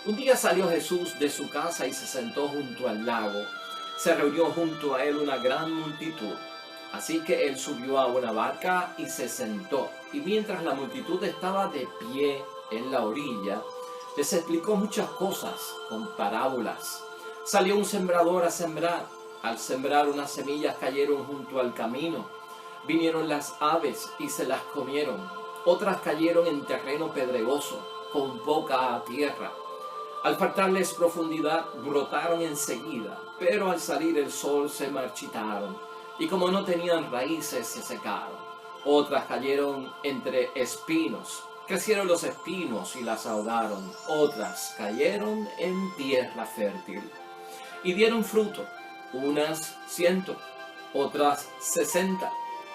Un día salió Jesús de su casa y se sentó junto al lago. Se reunió junto a él una gran multitud. Así que él subió a una barca y se sentó. Y mientras la multitud estaba de pie en la orilla, les explicó muchas cosas con parábolas. Salió un sembrador a sembrar. Al sembrar, unas semillas cayeron junto al camino. Vinieron las aves y se las comieron. Otras cayeron en terreno pedregoso, con poca tierra. Al faltarles profundidad, brotaron enseguida, pero al salir el sol se marchitaron, y como no tenían raíces, se secaron. Otras cayeron entre espinos. Crecieron los espinos y las ahogaron. Otras cayeron en tierra fértil y dieron fruto, unas 100, otras 60,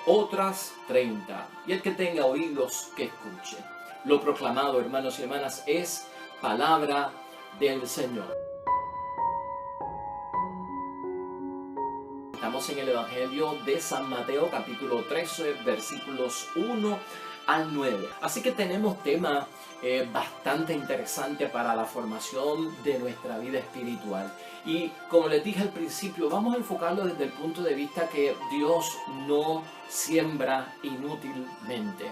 otras 30. Y el que tenga oídos, que escuche. Lo proclamado, hermanos y hermanas, es palabra del Señor. Estamos en el Evangelio de San Mateo, capítulo 13, versículos 1 al 9. Así que tenemos tema bastante interesante para la formación de nuestra vida espiritual. Y como les dije al principio, vamos a enfocarlo desde el punto de vista que Dios no siembra inútilmente.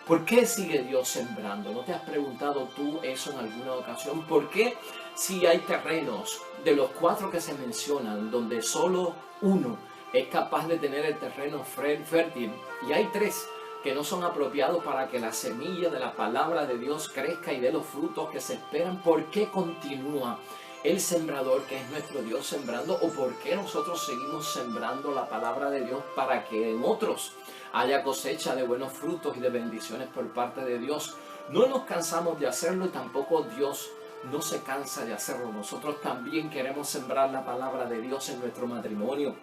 ¿Por qué sigue Dios sembrando? ¿No te has preguntado tú eso en alguna ocasión? ¿Por qué si hay terrenos de los 4 que se mencionan, donde solo uno es capaz de tener el terreno fértil, y hay 3 que no son apropiados para que la semilla de la palabra de Dios crezca y dé los frutos que se esperan? ¿Por qué continúa el sembrador, que es nuestro Dios, sembrando? ¿O por qué nosotros seguimos sembrando la palabra de Dios para que en otros haya cosecha de buenos frutos y de bendiciones por parte de Dios? No nos cansamos de hacerlo y tampoco Dios no se cansa de hacerlo. Nosotros también queremos sembrar la palabra de Dios en nuestro matrimonio,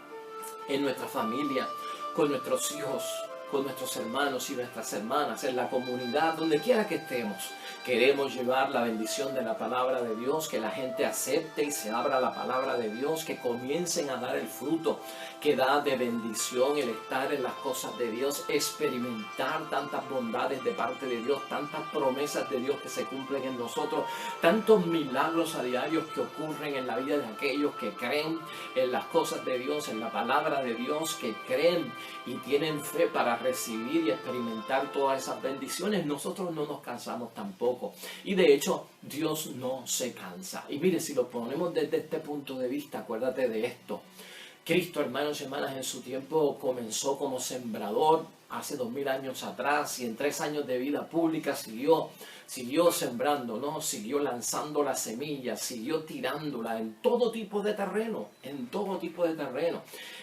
en nuestra familia, con nuestros hijos, con nuestros hermanos y nuestras hermanas, en la comunidad, donde quiera que estemos. Queremos llevar la bendición de la palabra de Dios, que la gente acepte y se abra la palabra de Dios, que comiencen a dar el fruto que da de bendición el estar en las cosas de Dios, experimentar tantas bondades de parte de Dios, tantas promesas de Dios que se cumplen en nosotros, tantos milagros a diarios que ocurren en la vida de aquellos que creen en las cosas de Dios, en la palabra de Dios, que creen y tienen fe para recibir y experimentar todas esas bendiciones. Nosotros no nos cansamos tampoco. Y de hecho, Dios no se cansa. Y mire, si lo ponemos desde este punto de vista, acuérdate de esto. Cristo, hermanos y hermanas, en su tiempo comenzó como sembrador hace 2000 años atrás, y en 3 años de vida pública siguió sembrando, ¿no? Siguió lanzando la semilla, siguió tirándola en todo tipo de terreno,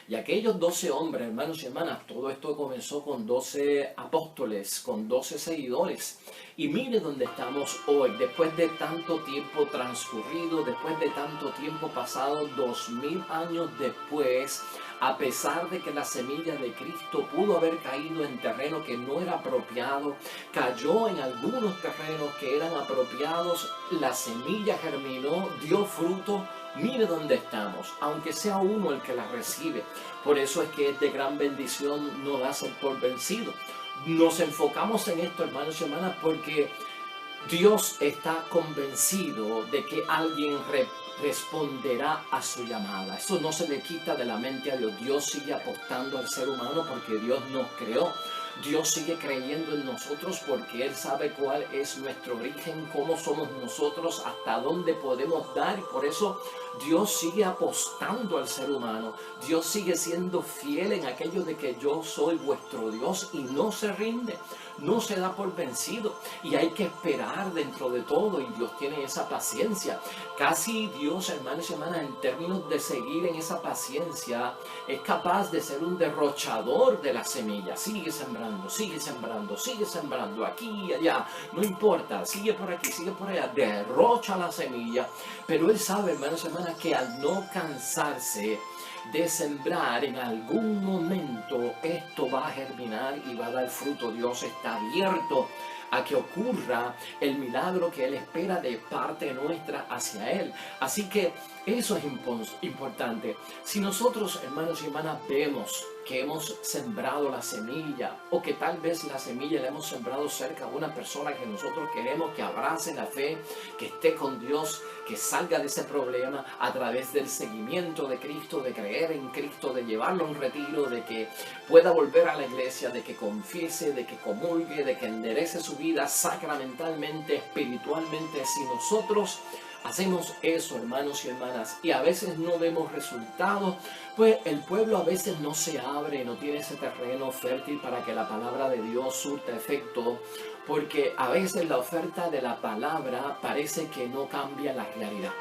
Y aquellos 12 hombres, hermanos y hermanas, todo esto comenzó con 12 apóstoles, con 12 seguidores. Y mire dónde estamos hoy, después de tanto tiempo transcurrido, después de tanto tiempo pasado, 2000 años después, a pesar de que la semilla de Cristo pudo haber caído en terreno que no era apropiado, cayó en algunos terrenos que eran apropiados, la semilla germinó, dio fruto. Mire dónde estamos, aunque sea uno el que la recibe. Por eso es que es de gran bendición no darse por vencido. Nos enfocamos en esto, hermanos y hermanas, porque Dios está convencido de que alguien responderá a su llamada. Eso no se le quita de la mente a Dios. Dios sigue apostando al ser humano porque Dios nos creó. Dios sigue creyendo en nosotros porque Él sabe cuál es nuestro origen, cómo somos nosotros, hasta dónde podemos dar, y por eso Dios sigue apostando al ser humano. Dios sigue siendo fiel en aquello de que yo soy vuestro Dios, y no se rinde, no se da por vencido, y hay que esperar dentro de todo, y Dios tiene esa paciencia. Casi Dios, hermanos y hermanas, en términos de seguir en esa paciencia, es capaz de ser un derrochador de la semilla. Sigue sembrando, aquí y allá, no importa, sigue por aquí, sigue por allá, derrocha la semilla. Pero Él sabe, hermanos y hermanas, que al no cansarse de sembrar, en algún momento esto va a germinar y va a dar fruto. Dios está abierto a que ocurra el milagro que Él espera de parte nuestra hacia Él. Así que eso es importante. Si nosotros, hermanos y hermanas, vemos que hemos sembrado la semilla, o que tal vez la semilla la hemos sembrado cerca de una persona que nosotros queremos que abrace la fe, que esté con Dios, que salga de ese problema a través del seguimiento de Cristo, de creer en Cristo, de llevarlo a un retiro, de que pueda volver a la iglesia, de que confiese, de que comulgue, de que enderece su vida sacramentalmente, espiritualmente. Si nosotros hacemos eso, hermanos y hermanas, y a veces no vemos resultados, pues el pueblo a veces no se abre, no tiene ese terreno fértil para que la palabra de Dios surta efecto, porque a veces la oferta de la palabra parece que no cambia la realidad.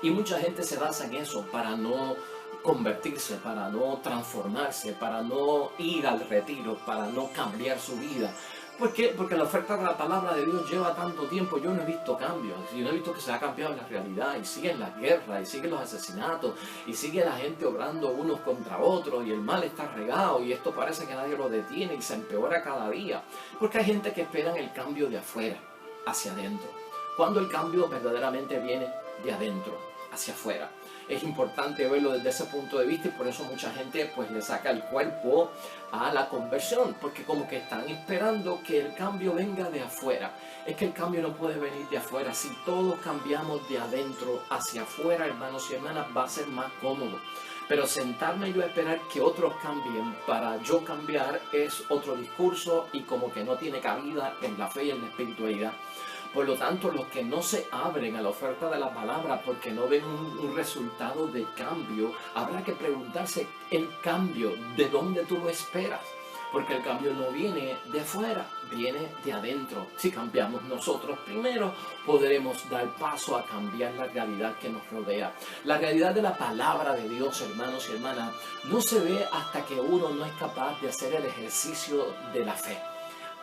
Y mucha gente se basa en eso para no convertirse, para no transformarse, para no ir al retiro, para no cambiar su vida. ¿Por qué? Porque la oferta de la palabra de Dios lleva tanto tiempo, yo no he visto cambios, yo no he visto que se ha cambiado la realidad, y siguen las guerras, y siguen los asesinatos, y sigue la gente obrando unos contra otros, y el mal está regado, y esto parece que nadie lo detiene, y se empeora cada día, porque hay gente que espera el cambio de afuera hacia adentro, cuando el cambio verdaderamente viene de adentro hacia afuera. Es importante verlo desde ese punto de vista, y por eso mucha gente pues le saca el cuerpo a la conversión, porque como que están esperando que el cambio venga de afuera. Es que el cambio no puede venir de afuera. Si todos cambiamos de adentro hacia afuera, hermanos y hermanas, va a ser más cómodo. Pero sentarme yo a esperar que otros cambien para yo cambiar es otro discurso, y como que no tiene cabida en la fe y en la espiritualidad. Por lo tanto, los que no se abren a la oferta de la palabra porque no ven un resultado de cambio, habrá que preguntarse el cambio, ¿de dónde tú lo esperas? Porque el cambio no viene de afuera, viene de adentro. Si cambiamos nosotros primero, podremos dar paso a cambiar la realidad que nos rodea. La realidad de la palabra de Dios, hermanos y hermanas, no se ve hasta que uno no es capaz de hacer el ejercicio de la fe,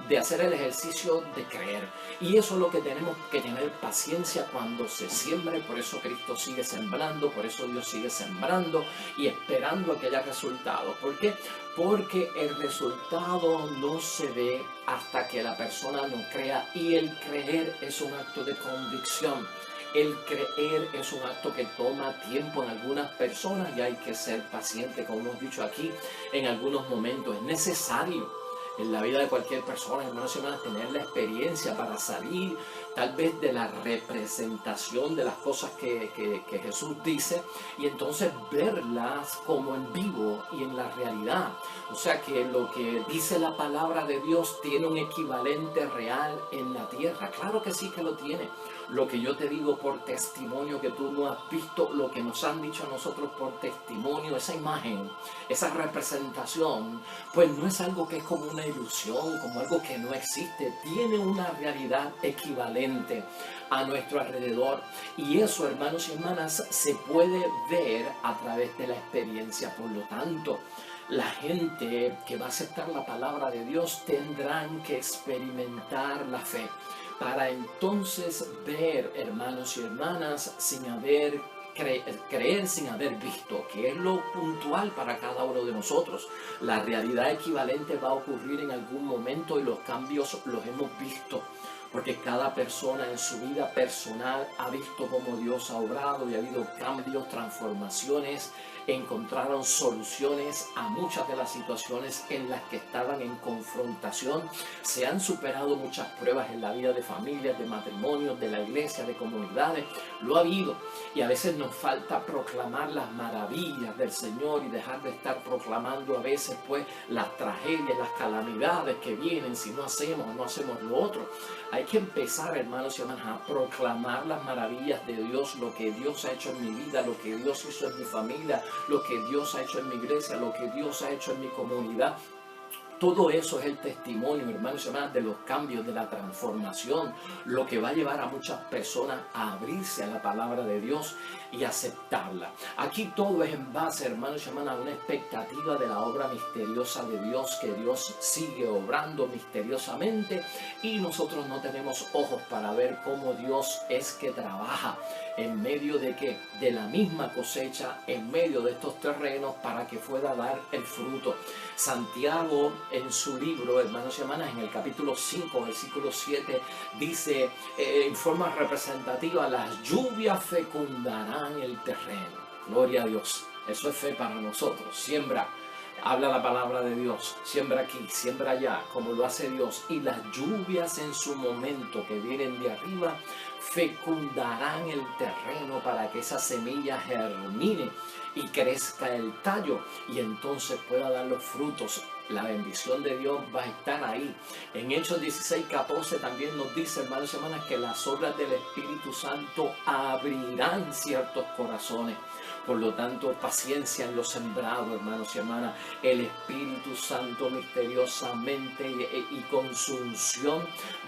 de hacer el ejercicio de creer. Y eso es lo que tenemos que tener paciencia cuando se siembre. Por eso Cristo sigue sembrando, por eso Dios sigue sembrando y esperando a que haya resultados. ¿Por qué? Porque el resultado no se ve hasta que la persona no crea, y el creer es un acto de convicción. El creer es un acto que toma tiempo en algunas personas, y hay que ser paciente, como hemos dicho aquí, en algunos momentos. Es necesario en la vida de cualquier persona, hermanos y hermanas, tener la experiencia para salir tal vez de la representación de las cosas que Jesús dice, y entonces verlas como en vivo y en la realidad. O sea que lo que dice la palabra de Dios tiene un equivalente real en la tierra. Claro que sí que lo tiene. Lo que yo te digo por testimonio que tú no has visto, lo que nos han dicho a nosotros por testimonio, esa imagen, esa representación, pues no es algo que es como una ilusión, como algo que no existe. Tiene una realidad equivalente a nuestro alrededor, y eso, hermanos y hermanas, se puede ver a través de la experiencia. Por lo tanto, la gente que va a aceptar la palabra de Dios tendrán que experimentar la fe para entonces ver, hermanos y hermanas, sin haber creer sin haber visto, que es lo puntual para cada uno de nosotros. La realidad equivalente va a ocurrir en algún momento, y los cambios los hemos visto, porque cada persona en su vida personal ha visto cómo Dios ha obrado, y ha habido cambios, transformaciones, encontraron soluciones a muchas de las situaciones en las que estaban en confrontación. Se han superado muchas pruebas en la vida de familias, de matrimonios, de la iglesia, de comunidades. Lo ha habido, y a veces nos falta proclamar las maravillas del Señor y dejar de estar proclamando a veces pues las tragedias, las calamidades que vienen si no hacemos o no hacemos lo otro. Hay que empezar, hermanos y hermanas, a proclamar las maravillas de Dios, lo que Dios ha hecho en mi vida, lo que Dios hizo en mi familia, lo que Dios ha hecho en mi iglesia, lo que Dios ha hecho en mi comunidad. Todo eso es el testimonio, hermanos y hermanas, de los cambios, de la transformación, lo que va a llevar a muchas personas a abrirse a la palabra de Dios y aceptarla. Aquí todo es en base, hermanos y hermanas, a una expectativa de la obra misteriosa de Dios, que Dios sigue obrando misteriosamente, y nosotros no tenemos ojos para ver cómo Dios es que trabaja en medio de que de la misma cosecha, en medio de estos terrenos, para que pueda dar el fruto. Santiago, en su libro, hermanos y hermanas, en el capítulo 5, versículo 7, dice en forma representativa: las lluvias fecundarán el terreno. Gloria a Dios. Eso es fe para nosotros. Siembra. Habla la palabra de Dios, siembra aquí, siembra allá, como lo hace Dios. Y las lluvias en su momento que vienen de arriba fecundarán el terreno para que esa semilla germine y crezca el tallo y entonces pueda dar los frutos. La bendición de Dios va a estar ahí. En Hechos 16:14 también nos dice, hermanos y hermanas, que las obras del Espíritu Santo abrirán ciertos corazones. Por lo tanto, paciencia en lo sembrado, hermanos y hermanas. El Espíritu Santo misteriosamente y con su unción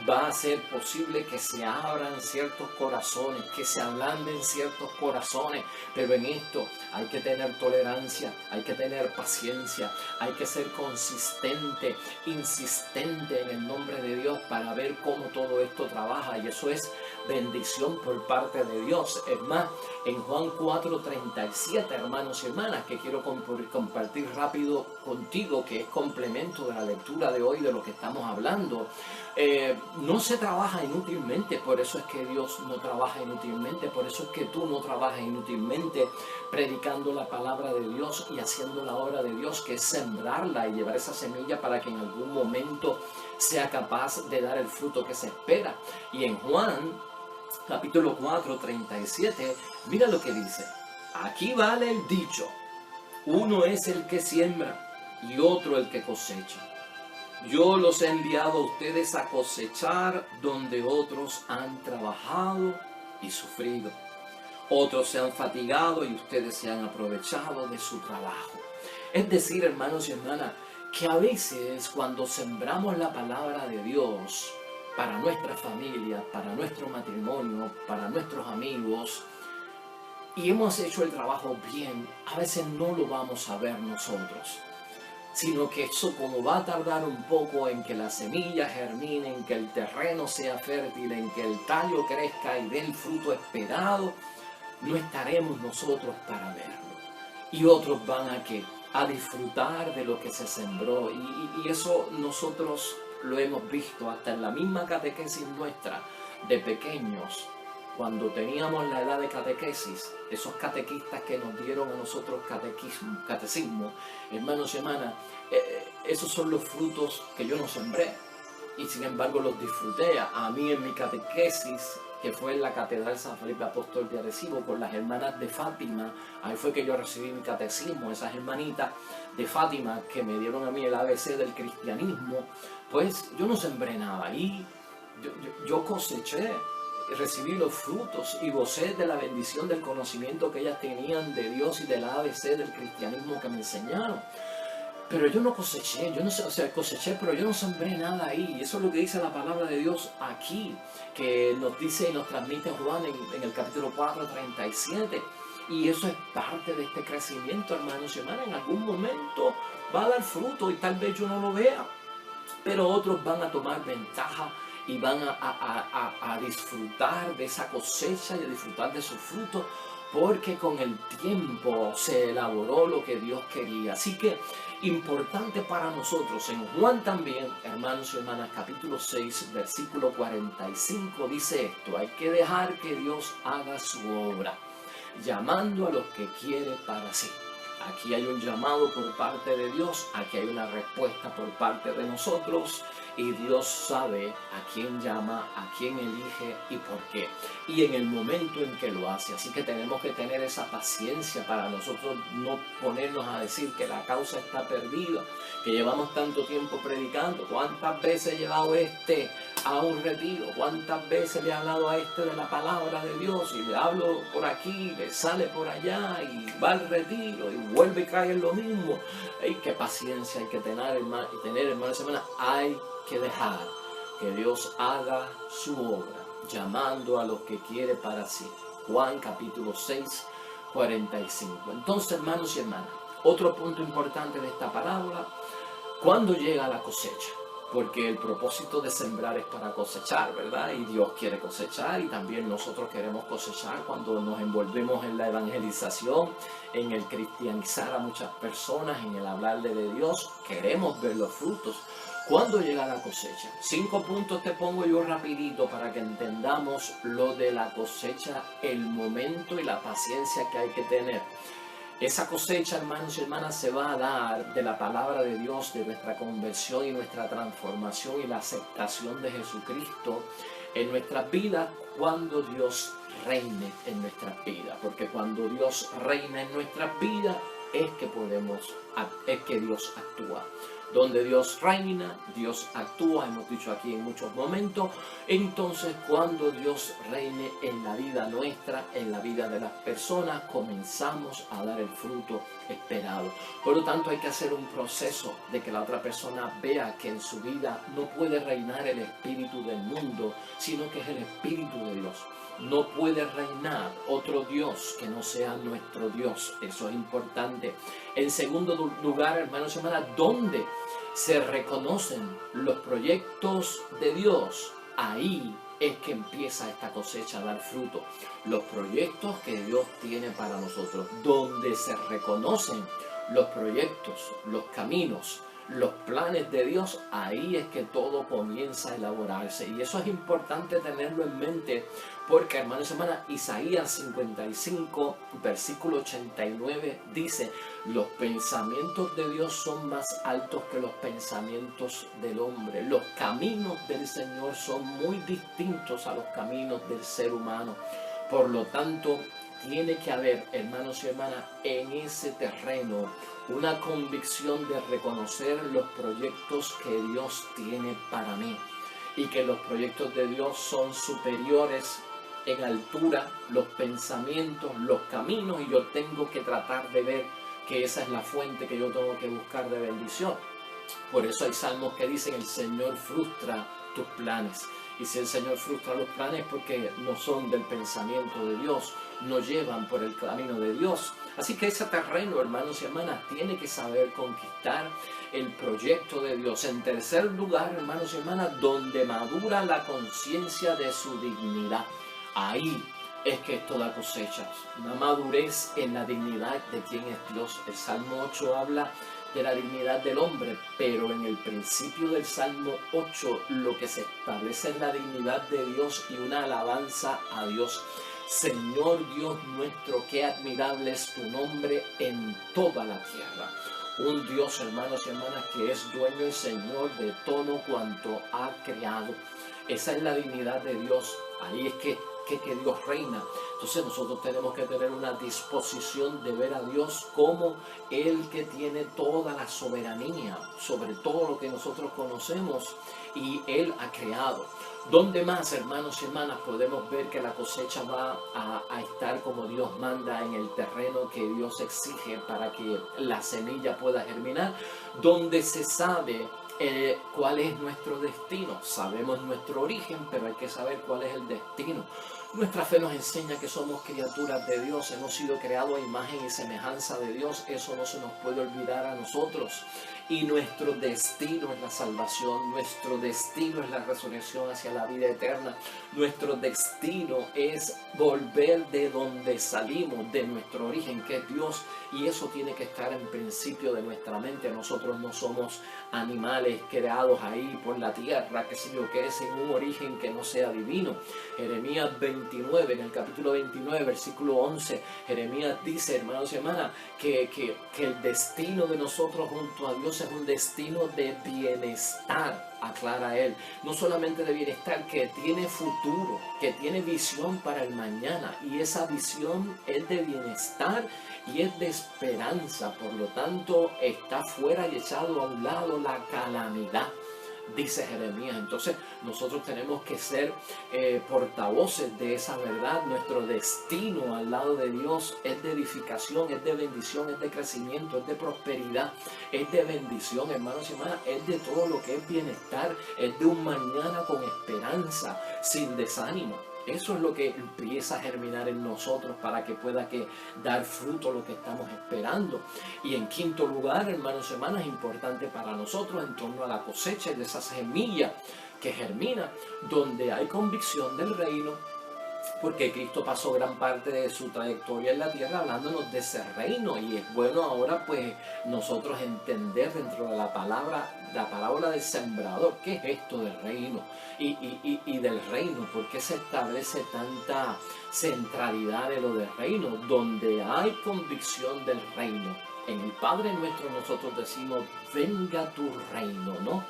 va a hacer posible que se abran ciertos corazones, que se ablanden ciertos corazones. Pero en esto hay que tener tolerancia, hay que tener paciencia, hay que ser consistente, insistente en el nombre de Dios para ver cómo todo esto trabaja. Y eso es bendición por parte de Dios. Es más, en Juan 4:37, hermanos y hermanas, que quiero compartir rápido contigo, que es complemento de la lectura de hoy de lo que estamos hablando. No se trabaja inútilmente, por eso es que Dios no trabaja inútilmente, por eso es que tú no trabajas inútilmente predicando la palabra de Dios y haciendo la obra de Dios, que es sembrarla y llevar esa semilla para que en algún momento sea capaz de dar el fruto que se espera. Y en Juan capítulo 4:37, mira lo que dice. Aquí vale el dicho, uno es el que siembra y otro el que cosecha. Yo los he enviado a ustedes a cosechar donde otros han trabajado y sufrido. Otros se han fatigado y ustedes se han aprovechado de su trabajo. Es decir, hermanos y hermanas, que a veces cuando sembramos la palabra de Dios para nuestra familia, para nuestro matrimonio, para nuestros amigos, y hemos hecho el trabajo bien, a veces no lo vamos a ver nosotros, sino que eso, como va a tardar un poco en que la semilla germine, en que el terreno sea fértil, en que el tallo crezca y dé el fruto esperado, no estaremos nosotros para verlo. Y otros van a disfrutar de lo que se sembró. Y eso nosotros lo hemos visto hasta en la misma catequesis nuestra de pequeños. Cuando teníamos la edad de catequesis, esos catequistas que nos dieron a nosotros catecismo, hermanos y hermanas, esos son los frutos que yo no sembré y sin embargo los disfruté. A mí en mi catequesis, que fue en la Catedral San Felipe Apóstol de Arecibo con las hermanas de Fátima, ahí fue que yo recibí mi catecismo. Esas hermanitas de Fátima que me dieron a mí el ABC del cristianismo, pues yo no sembré nada ahí, yo coseché, recibí los frutos y gocé de la bendición del conocimiento que ellas tenían de Dios y del ABC del cristianismo que me enseñaron. Pero yo no coseché, yo no sé, o sea, coseché, pero yo no sembré nada ahí. Y eso es lo que dice la palabra de Dios aquí, que nos dice y nos transmite Juan en el capítulo 4:37. Y eso es parte de este crecimiento, hermanos y hermanas. En algún momento va a dar fruto y tal vez yo no lo vea, pero otros van a tomar ventaja y van a disfrutar de esa cosecha y a disfrutar de su fruto, porque con el tiempo se elaboró lo que Dios quería. Así que importante para nosotros, en Juan también, hermanos y hermanas, capítulo 6, versículo 45, dice esto: hay que dejar que Dios haga su obra, llamando a los que quiere para sí. Aquí hay un llamado por parte de Dios, aquí hay una respuesta por parte de nosotros, y Dios sabe a quién llama, a quién elige y por qué, y en el momento en que lo hace. Así que tenemos que tener esa paciencia para nosotros no ponernos a decir que la causa está perdida, que llevamos tanto tiempo predicando. ¿Cuántas veces he llevado a un retiro? ¿Cuántas veces le he hablado a de la palabra de Dios? Y le hablo por aquí, le sale por allá y va al retiro y vuelve y cae en lo mismo. ¡Ay, qué paciencia hay que tener, hermanos y hermanas! Hay que dejar que Dios haga su obra, llamando a los que quiere para sí. Juan capítulo 6, 45. Entonces, hermanos y hermanas, otro punto importante de esta parábola: ¿cuándo llega la cosecha? Porque el propósito de sembrar es para cosechar, ¿verdad? Y Dios quiere cosechar, y también nosotros queremos cosechar cuando nos envolvemos en la evangelización, en el cristianizar a muchas personas, en el hablarle de Dios. Queremos ver los frutos. ¿Cuándo llega la cosecha? 5 puntos te pongo yo rapidito para que entendamos lo de la cosecha, el momento y la paciencia que hay que tener. Esa cosecha, hermanos y hermanas, se va a dar de la palabra de Dios, de nuestra conversión y nuestra transformación y la aceptación de Jesucristo en nuestras vidas cuando Dios reine en nuestras vidas. Porque cuando Dios reina en nuestras vidas es que Dios actúa. Donde Dios reina, Dios actúa, hemos dicho aquí en muchos momentos. Entonces, cuando Dios reine en la vida nuestra, en la vida de las personas, comenzamos a dar el fruto esperado. Por lo tanto, hay que hacer un proceso de que la otra persona vea que en su vida no puede reinar el espíritu del mundo, sino que es el espíritu de Dios. No puede reinar otro Dios que no sea nuestro Dios. Eso es importante. En segundo lugar, hermanos y hermanas, ¿dónde se reconocen los proyectos de Dios? Ahí es que empieza esta cosecha a dar fruto. Los proyectos que Dios tiene para nosotros, donde se reconocen los proyectos, los caminos, los planes de Dios, ahí es que todo comienza a elaborarse. Y eso es importante tenerlo en mente, porque, hermanos y hermanas, Isaías 55, versículo 89 dice: los pensamientos de Dios son más altos que los pensamientos del hombre. Los caminos del Señor son muy distintos a los caminos del ser humano. Por lo tanto, tiene que haber, hermanos y hermanas, en ese terreno una convicción de reconocer los proyectos que Dios tiene para mí, y que los proyectos de Dios son superiores en altura, los pensamientos, los caminos, y yo tengo que tratar de ver que esa es la fuente que yo tengo que buscar de bendición. Por eso hay salmos que dicen: el Señor frustra tus planes. Y si el Señor frustra los planes, porque no son del pensamiento de Dios, no llevan por el camino de Dios. Así que ese terreno, hermanos y hermanas, tiene que saber conquistar el proyecto de Dios. En tercer lugar, hermanos y hermanas, donde madura la conciencia de su dignidad. Ahí es que esto da cosechas, una madurez en la dignidad de quién es Dios. El Salmo 8 habla de la dignidad del hombre, pero en el principio del Salmo 8 lo que se establece es la dignidad de Dios y una alabanza a Dios. Señor Dios nuestro, qué admirable es tu nombre en toda la tierra. Un Dios, hermanos y hermanas, que es dueño y Señor de todo cuanto ha creado. Esa es la dignidad de Dios. Ahí es que Dios reina. Entonces nosotros tenemos que tener una disposición de ver a Dios como el que tiene toda la soberanía sobre todo lo que nosotros conocemos y Él ha creado. ¿Dónde más, hermanos y hermanas, podemos ver que la cosecha va a estar como Dios manda, en el terreno que Dios exige para que la semilla pueda germinar? Donde se sabe cuál es nuestro destino. Sabemos nuestro origen, pero hay que saber cuál es el destino. Nuestra fe nos enseña que somos criaturas de Dios, hemos sido creados a imagen y semejanza de Dios. Eso no se nos puede olvidar a nosotros. Y nuestro destino es la salvación, nuestro destino es la resurrección hacia la vida eterna. Nuestro destino es volver de donde salimos, de nuestro origen, que es Dios. Y eso tiene que estar en principio de nuestra mente. Nosotros no somos animales creados ahí por la tierra, que sé yo, que es en un origen que no sea divino. Jeremías 29, en el capítulo 29, versículo 11, Jeremías dice, hermanos y hermanas, que el destino de nosotros junto a Dios es un destino de bienestar, aclara él. No solamente de bienestar, que tiene futuro, que tiene visión para el mañana. Y esa visión es de bienestar y es de esperanza. Por lo tanto, está fuera y echado a un lado la calamidad, dice Jeremías. Entonces nosotros tenemos que ser portavoces de esa verdad. Nuestro destino al lado de Dios es de edificación, es de bendición, es de crecimiento, es de prosperidad, es de bendición, hermanos y hermanas, es de todo lo que es bienestar, es de un mañana con esperanza, sin desánimo. Eso es lo que empieza a germinar en nosotros para que pueda dar fruto lo que estamos esperando. Y en quinto lugar, hermanos y hermanas, importante para nosotros en torno a la cosecha y de esa semilla que germina, donde hay convicción del reino, porque Cristo pasó gran parte de su trayectoria en la tierra hablándonos de ese reino, y es bueno ahora pues nosotros entender dentro de la parábola del sembrador, qué es esto del reino y del reino, por qué se establece tanta centralidad de lo del reino, donde hay convicción del reino. En el Padre Nuestro nosotros decimos, venga tu reino, ¿no?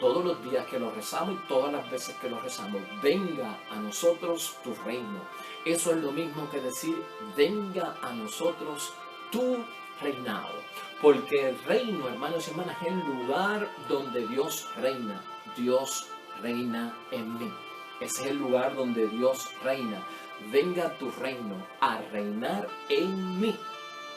Todos los días que lo rezamos y todas las veces que lo rezamos, venga a nosotros tu reino. Eso es lo mismo que decir, venga a nosotros tu reinado. Porque el reino, hermanos y hermanas, es el lugar donde Dios reina. Dios reina en mí. Ese es el lugar donde Dios reina. Venga tu reino a reinar en mí.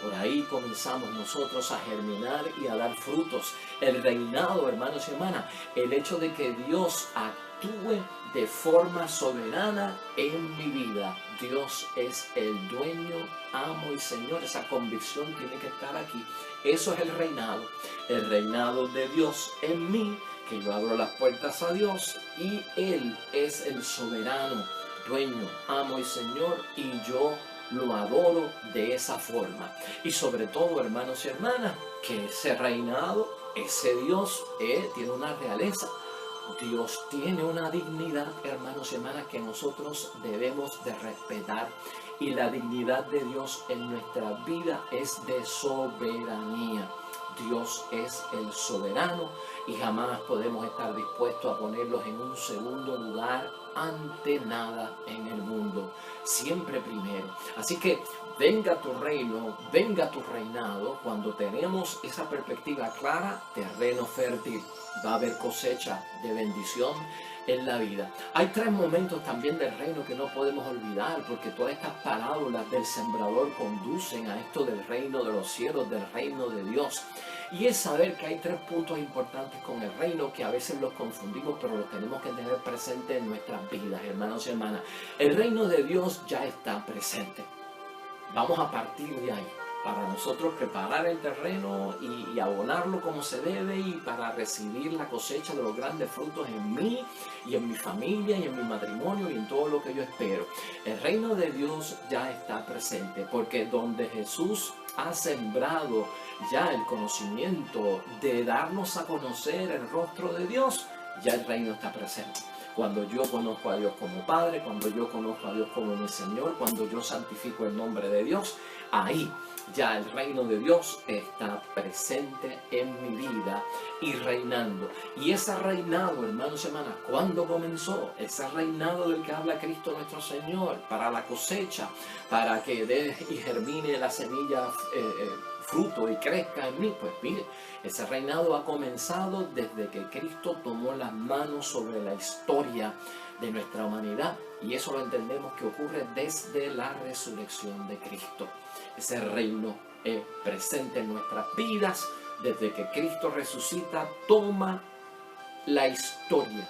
Por ahí comenzamos nosotros a germinar y a dar frutos. El reinado, hermanos y hermanas, el hecho de que Dios actúe de forma soberana en mi vida. Dios es el dueño, amo y Señor. Esa convicción tiene que estar aquí. Eso es el reinado de Dios en mí, que yo abro las puertas a Dios y Él es el soberano, dueño, amo y Señor, y yo lo adoro de esa forma. Y sobre todo, hermanos y hermanas, que ese reinado, ese Dios, tiene una realeza. Dios tiene una dignidad, hermanos y hermanas, que nosotros debemos de respetar. Y la dignidad de Dios en nuestra vida es de soberanía. Dios es el soberano y jamás podemos estar dispuestos a ponerlos en un segundo lugar ante nada en el mundo. Siempre primero. Así que venga tu reino, venga tu reinado. Cuando tenemos esa perspectiva clara, terreno fértil, va a haber cosecha de bendición en la vida. Hay tres momentos también del reino que no podemos olvidar, porque todas estas parábolas del sembrador conducen a esto del reino de los cielos, del reino de Dios. Y es saber que hay tres puntos importantes con el reino que a veces los confundimos, pero los tenemos que tener presentes en nuestras vidas, hermanos y hermanas. El reino de Dios ya está presente. Vamos a partir de ahí, para nosotros preparar el terreno y abonarlo como se debe, y para recibir la cosecha de los grandes frutos en mí y en mi familia y en mi matrimonio y en todo lo que yo espero. El reino de Dios ya está presente, porque donde Jesús ha sembrado ya el conocimiento de darnos a conocer el rostro de Dios, ya el reino está presente. Cuando yo conozco a Dios como Padre, cuando yo conozco a Dios como mi Señor, cuando yo santifico el nombre de Dios, ahí ya el reino de Dios está presente en mi vida y reinando. Y ese reinado, hermanos y hermanas, ¿cuándo comenzó? Ese reinado del que habla Cristo nuestro Señor, para la cosecha, para que dé y germine la semilla fruto y crezca en mí. Pues mire, ese reinado ha comenzado desde que Cristo tomó las manos sobre la historia de nuestra humanidad, y eso lo entendemos que ocurre desde la resurrección de Cristo. Ese reino es presente en nuestras vidas desde que Cristo resucita, toma la historia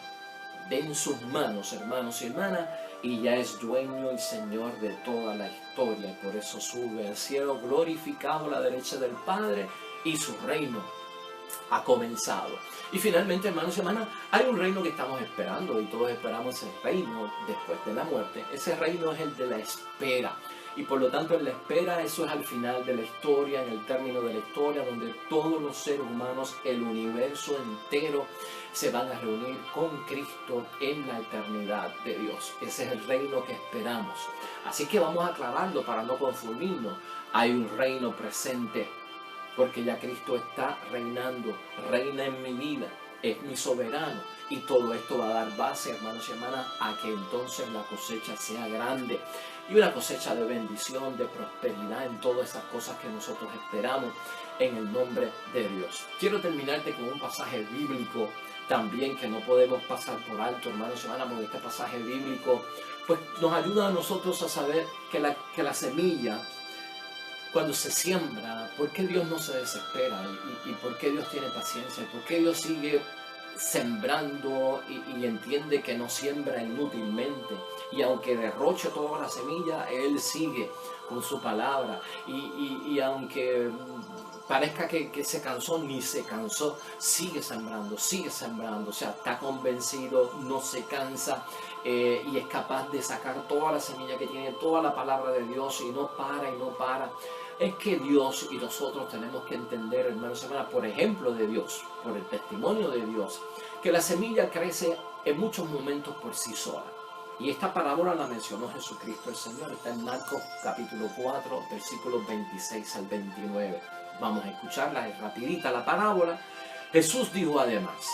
en sus manos, hermanos y hermanas, y ya es dueño y Señor de toda la historia, y por eso sube al cielo glorificado a la derecha del Padre, y su reino ha comenzado. Y finalmente, hermanos y hermanas, hay un reino que estamos esperando, y todos esperamos el reino después de la muerte. Ese reino es el de la espera. Y por lo tanto, en la espera, eso es al final de la historia, en el término de la historia, donde todos los seres humanos, el universo entero, se van a reunir con Cristo en la eternidad de Dios. Ese es el reino que esperamos. Así que vamos a aclararlo para no confundirnos. Hay un reino presente, porque ya Cristo está reinando, reina en mi vida, es mi soberano. Y todo esto va a dar base, hermanos y hermanas, a que entonces la cosecha sea grande. Y una cosecha de bendición, de prosperidad en todas esas cosas que nosotros esperamos en el nombre de Dios. Quiero terminarte con un pasaje bíblico también que no podemos pasar por alto, hermanos y hermanas, porque este pasaje bíblico pues nos ayuda a nosotros a saber que la semilla, cuando se siembra, ¿por qué Dios no se desespera? ¿Y por qué Dios tiene paciencia? ¿Y por qué Dios sigue sembrando y entiende que no siembra inútilmente, y aunque derroche toda la semilla, él sigue con su palabra, y aunque parezca que se cansó, ni se cansó, sigue sembrando, o sea, está convencido, no se cansa, y es capaz de sacar toda la semilla que tiene, toda la palabra de Dios, y no para, y no para. Es que Dios y nosotros tenemos que entender, hermanos y hermanas, por ejemplo de Dios, por el testimonio de Dios, que la semilla crece en muchos momentos por sí sola. Y esta parábola la mencionó Jesucristo el Señor, está en Marcos capítulo 4, versículos 26 al 29. Vamos a escucharla, es rapidita la parábola. Jesús dijo además,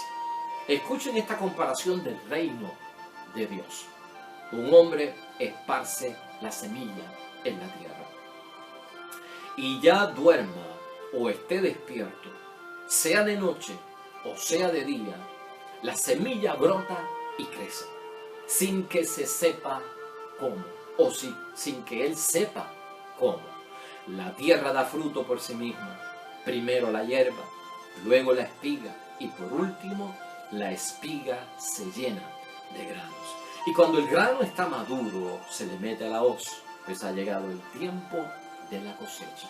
escuchen esta comparación del reino de Dios. Un hombre esparce la semilla en la tierra. Y ya duerma o esté despierto, sea de noche o sea de día, la semilla brota y crece, sin que se sepa cómo, o sin que él sepa cómo. La tierra da fruto por sí misma, primero la hierba, luego la espiga, y por último la espiga se llena de granos. Y cuando el grano está maduro, se le mete a la hoz, pues ha llegado el tiempo de la cosecha.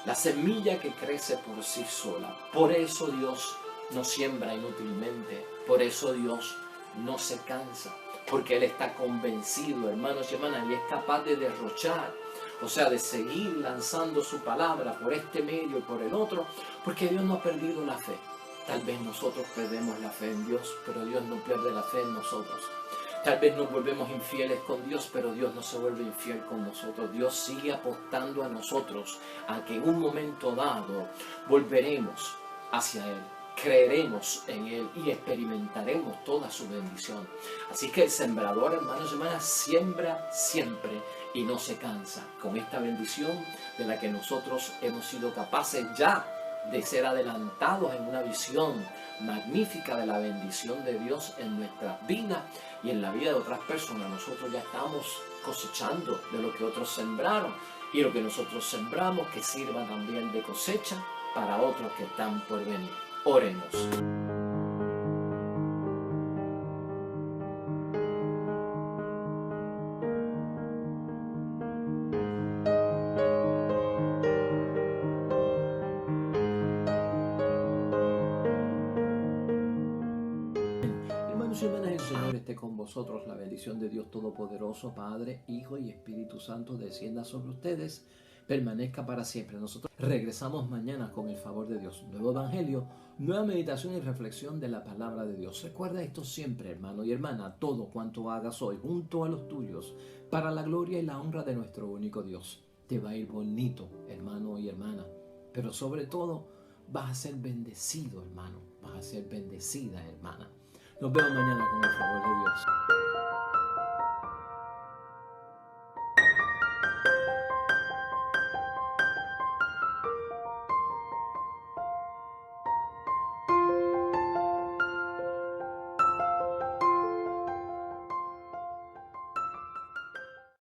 La semilla que crece por sí sola. Por eso Dios no siembra inútilmente. Por eso Dios no se cansa. Porque Él está convencido, hermanos y hermanas, y es capaz de derrochar. O sea, de seguir lanzando su palabra por este medio y por el otro. Porque Dios no ha perdido la fe. Tal vez nosotros perdemos la fe en Dios, pero Dios no pierde la fe en nosotros. Tal vez nos volvemos infieles con Dios, pero Dios no se vuelve infiel con nosotros. Dios sigue apostando a nosotros, a que en un momento dado volveremos hacia Él, creeremos en Él y experimentaremos toda su bendición. Así que el sembrador, hermanos y hermanas, siembra siempre y no se cansa con esta bendición de la que nosotros hemos sido capaces ya de ser adelantados en una visión magnífica de la bendición de Dios en nuestras vidas y en la vida de otras personas. Nosotros ya estamos cosechando de lo que otros sembraron, y lo que nosotros sembramos que sirva también de cosecha para otros que están por venir. Oremos. Hermanos y hermanas, el Señor esté con vosotros. La bendición de Dios Todopoderoso, Padre, Hijo y Espíritu Santo, descienda sobre ustedes, permanezca para siempre. Nosotros regresamos mañana con el favor de Dios. Nuevo Evangelio, nueva meditación y reflexión de la palabra de Dios. Recuerda esto siempre, hermano y hermana, todo cuanto hagas hoy junto a los tuyos, para la gloria y la honra de nuestro único Dios. Te va a ir bonito, hermano y hermana, pero sobre todo vas a ser bendecido, hermano, vas a ser bendecida, hermana. Nos vemos mañana con el favor de Dios.